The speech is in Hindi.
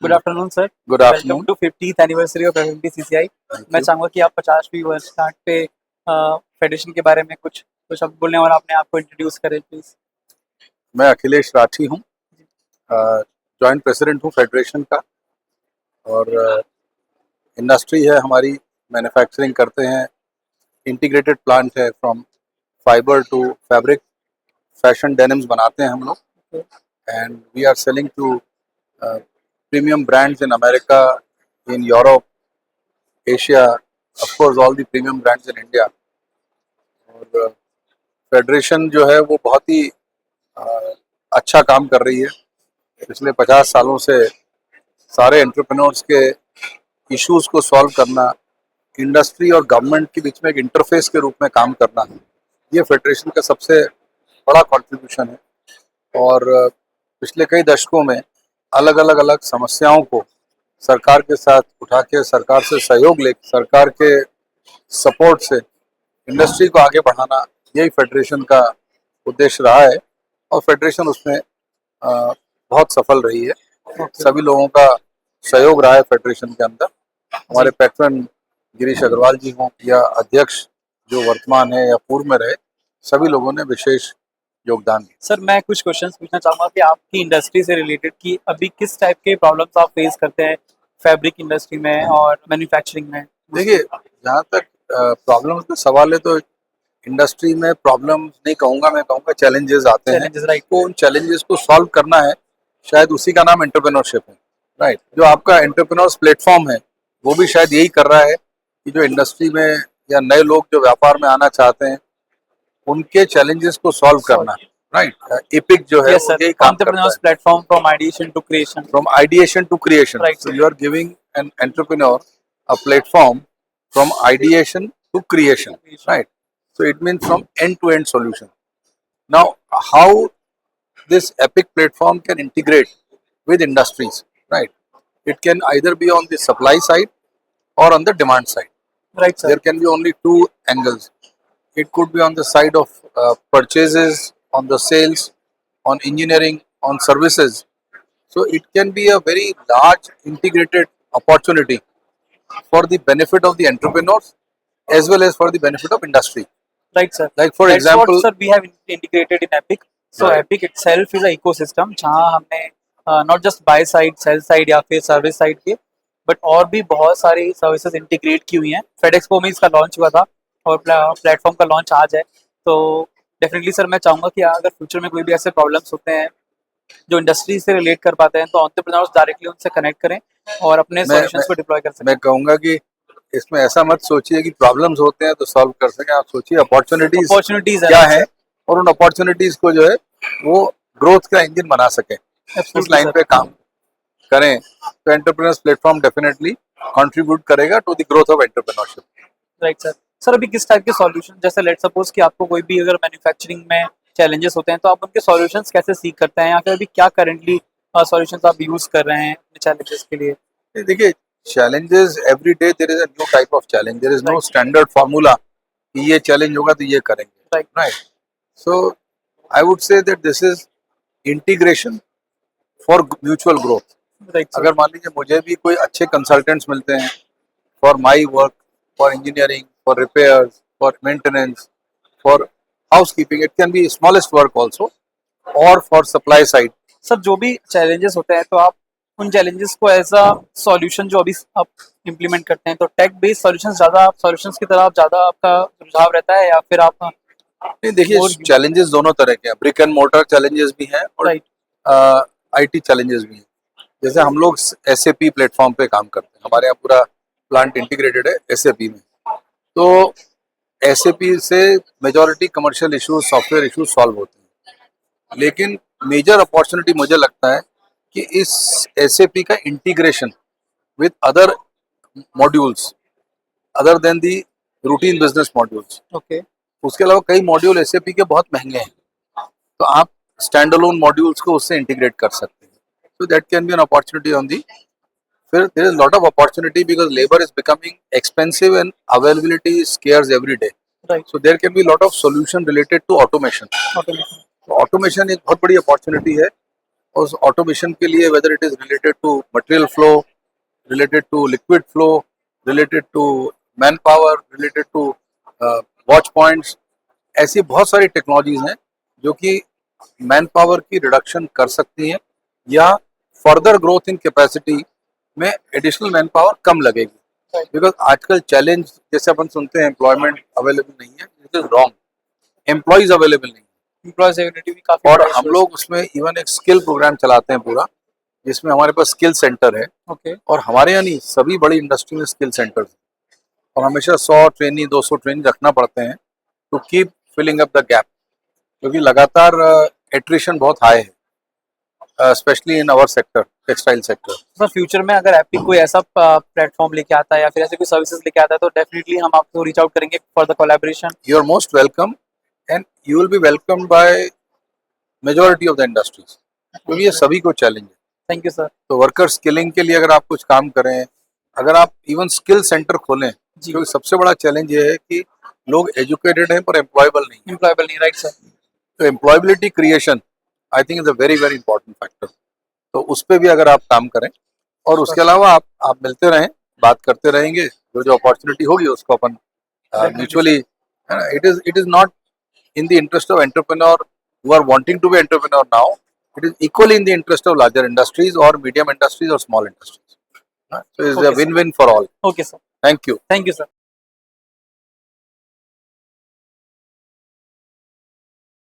Good afternoon sir. Good welcome afternoon. To 50th anniversary of FMTCCI। मैं चाहूंगा कि आप 50वीं वर्षगांठ पे फेडरेशन के बारे में कुछ शब्द बोलने और अपने आप को इंट्रोड्यूस करें प्लीज। मैं अखिलेश राठी हूँ, जॉइंट प्रेसिडेंट हूँ फेडरेशन का। और इंडस्ट्री है हमारी, मैन्युफैक्चरिंग करते हैं, इंटीग्रेटेड प्लांट है, from fibre to fabric, fashion denims बनाते हैं हम लोग। And we are selling to premium brands in America, in Europe, Asia, of course all the premium brands in India. और फेडरेशन जो है वो बहुत ही अच्छा काम कर रही है। पिछले 50 सालों से सारे एंटरप्रेन्योर्स के इश्यूज को सॉल्व करना, इंडस्ट्री और गवर्नमेंट के बीच में एक इंटरफेस के रूप में काम करना, ये फेडरेशन का सबसे बड़ा कंट्रीब्यूशन है। और पिछले कई दशकों में अलग समस्याओं को सरकार के साथ उठा के, सरकार से सहयोग लेकर, सरकार के सपोर्ट से इंडस्ट्री को आगे बढ़ाना, यही फेडरेशन का उद्देश्य रहा है। और फेडरेशन उसमें बहुत सफल रही है। सभी लोगों का सहयोग रहा है फेडरेशन के अंदर। हमारे पैट्रन गिरीश अग्रवाल जी हों या अध्यक्ष जो वर्तमान है या पूर्व में रहे, सभी लोगों ने विशेष योगदान दिया। सर मैं कुछ क्वेश्चंस पूछना चाहूंगा कि आपकी इंडस्ट्री से रिलेटेड कि अभी किस टाइप के प्रॉब्लम्स आप फेस करते हैं फैब्रिक इंडस्ट्री में और मैन्युफैक्चरिंग में। देखिए, जहाँ तक प्रॉब्लम्स का सवाल है तो इंडस्ट्री में प्रॉब्लम्स नहीं कहूँगा, मैं कहूँगा चैलेंजेस आते हैं। राइट। तो उन चैलेंजेस को सॉल्व करना है, शायद उसी का नाम एंटरप्रेन्योरशिप है। राइट। जो आपका एंटरप्रेन्योर्स प्लेटफॉर्म है वो भी शायद यही कर रहा है कि जो इंडस्ट्री में या नए लोग जो व्यापार में आना चाहते हैं उनके चैलेंजेस को सॉल्व करना। राइट। एपिक जो है वो यही काम करता है। Platform from ideation to creation. From ideation to creation. Right. So you are giving an entrepreneur a platform from ideation to creation. Right. So it means from end to end solution. Now, how this epic platform can integrate with industries? Right. It can either be on the supply side or on the demand side. Right, sir. There can be only two angles. It could be on the side of purchases, on the sales, on engineering, on services. So it can be a very large integrated opportunity for the benefit of the entrepreneurs as well as for the benefit of industry. Right, sir. Like for That's example, what, sir, we have integrated in Epic. So Right. Epic itself is an ecosystem जहाँ हमने not just buy side, sell side या फिर सर्विस साइड के, बट और भी बहुत सारी सर्विसेज इंटीग्रेट की हुई हैं। फेडेक्सपो में इसका लॉन्च हुआ था और प्लेटफॉर्म का लॉन्च आज है। तो डेफिनेटली सर मैं चाहूँगा कि अगर फ्यूचर में कोई भी ऐसे प्रॉब्लम्स होते हैं जो इंडस्ट्री से रिलेट कर पाते हैं तो एंटरप्रेन्योर्स डायरेक्टली उनसे कनेक्ट करें और अपने सॉल्यूशंस को डिप्लॉय कर सकें। मैं कहूँगा कि इसमें ऐसा मत सोचिए कि प्रॉब्लम्स होते हैं तो सॉल्व कर सकें। आप सोचिए अपॉर्चुनिटीज क्या है और उन अपॉर्चुनिटीज को जो है वो ग्रोथ का इंजन बना सके, उस लाइन पे काम करें तो एंटरप्रेन्योर्स प्लेटफॉर्म डेफिनेटली कंट्रीब्यूट करेगा to the growth of entrepreneurship. Right sir. Sir अभी किस टाइप के सॉल्यूशन, जैसे लेट सपोज कि आपको कोई भी अगर मैन्युफैक्चरिंग में चैलेंजेस होते हैं तो आप उनके सॉल्यूशंस कैसे सीख करते हैं या फिर अभी क्या करेंटली सॉल्यूशंस आप यूज कर रहे हैं चैलेंजेस के लिए। देखिए, challenges every day there is a new type of challenge. There is no standard formula कि ये challenge होगा तो ये करेंगे। Right. So I would say that this is integration for mutual growth. Right, अगर मान लीजिए मुझे भी कोई अच्छे consultants मिलते हैं for my work, for engineering, for repairs, for maintenance, for housekeeping, it can be smallest work also, or for supply side. Sir जो भी चैलेंजेस होते हैं तो आप उन चैलेंजेस को एज अ सॉल्यूशन जो अभी आप इम्प्लीमेंट करते हैं तो टेक बेस्ड सॉल्यूशंस ज़्यादा, आप सॉल्यूशंस की तरफ ज़्यादा आपका रुझाव रहता है या फिर आप। नहीं, देखिए चैलेंजेस दोनों तरह के हैं। ब्रिक एंड मोटर चैलेंजेस भी हैं और आईटी चैलेंजेस भी हैं। जैसे हम लोग एसएपी प्लेटफॉर्म पे काम करते हैं, हमारे यहाँ पूरा प्लांट इंटीग्रेटेड है एसएपी में। तो एसएपी से majority commercial issues, software issues solve होते हैं, लेकिन मेजर अपॉर्चुनिटी मुझे लगता है कि इस एसएपी का integration with other modules other than the routine business modules. Okay. उसके अलावा कई मॉड्यूल एसएपी के बहुत महंगे हैं, तो आप स्टैंड अलोन मॉड्यूल्स को उससे इंटीग्रेट कर सकते हैं। So that can be an opportunity on the. फिर there is lot of opportunity because labour is becoming expensive and availability is scarce every day. So there can be lot of solution related to automation. Automation एक बहुत बड़ी अपॉर्चुनिटी है उस ऑटोमेशन के लिए whether it is related to material flow, related to liquid flow, related to man power, related to watch points, ऐसी बहुत सारी टेक्नोलॉजीज हैं जो कि मैन पावर की रिडक्शन कर सकती हैं या फर्दर ग्रोथ इन कैपेसिटी में एडिशनल मैन पावर कम लगेगी। बिकॉज आजकल चैलेंज जैसे अपन सुनते हैं एम्प्लॉयमेंट अवेलेबल नहीं है, it is wrong, employees available नहीं है। एम्प्लॉयज अवेलेबिलिटी भी काफी और बड़ा हम issue लोग उसमें इवन एक स्किल प्रोग्राम चलाते हैं पूरा, जिसमें हमारे पास स्किल सेंटर है। है। ओके, और हमारे यहाँ नहीं, सभी बड़ी इंडस्ट्री में स्किल सेंटर है और हमेशा 100 ट्रेनी 200 ट्रेनी रखना पड़ते हैं to keep filling up the gap, क्योंकि लगातार एट्रिशन बहुत हाई है, specially in our sector, textile sector. Sir future में अगर एपिक कोई ऐसा प्लेटफॉर्म लेके आता है या फिर ऐसे कोई सर्विसेज लेके आता है तो डेफिनेटली हम आपको रीच आउट करेंगे for the collaboration. You are most welcome and you will be welcomed by majority of the industries, क्योंकि ये सभी को चैलेंज है। Thank you sir. तो वर्कर स्किलिंग के लिए अगर आप कुछ काम करें, अगर आप इवन स्किल सेंटर खोलें, जी, क्योंकि सबसे बड़ा चैलेंज ये है कि लोग एजुकेटेड हैं पर एम्प्लॉयबल नहीं है। एम्प्लॉयबल नहीं, राइट सर। तो employability creation I think is a very very important factor. तो उस पर भी अगर आप काम करें और उसके अलावा आप मिलते रहें, बात करते रहेंगे, जो अपॉर्चुनिटी होगी उसको अपन mutually, it is not in the interest of entrepreneur who are wanting to be entrepreneur now, it is equally in the interest of larger industries or medium industries or small industries. So it is Okay, a win-win for all. Okay sir, Thank you. Thank you sir.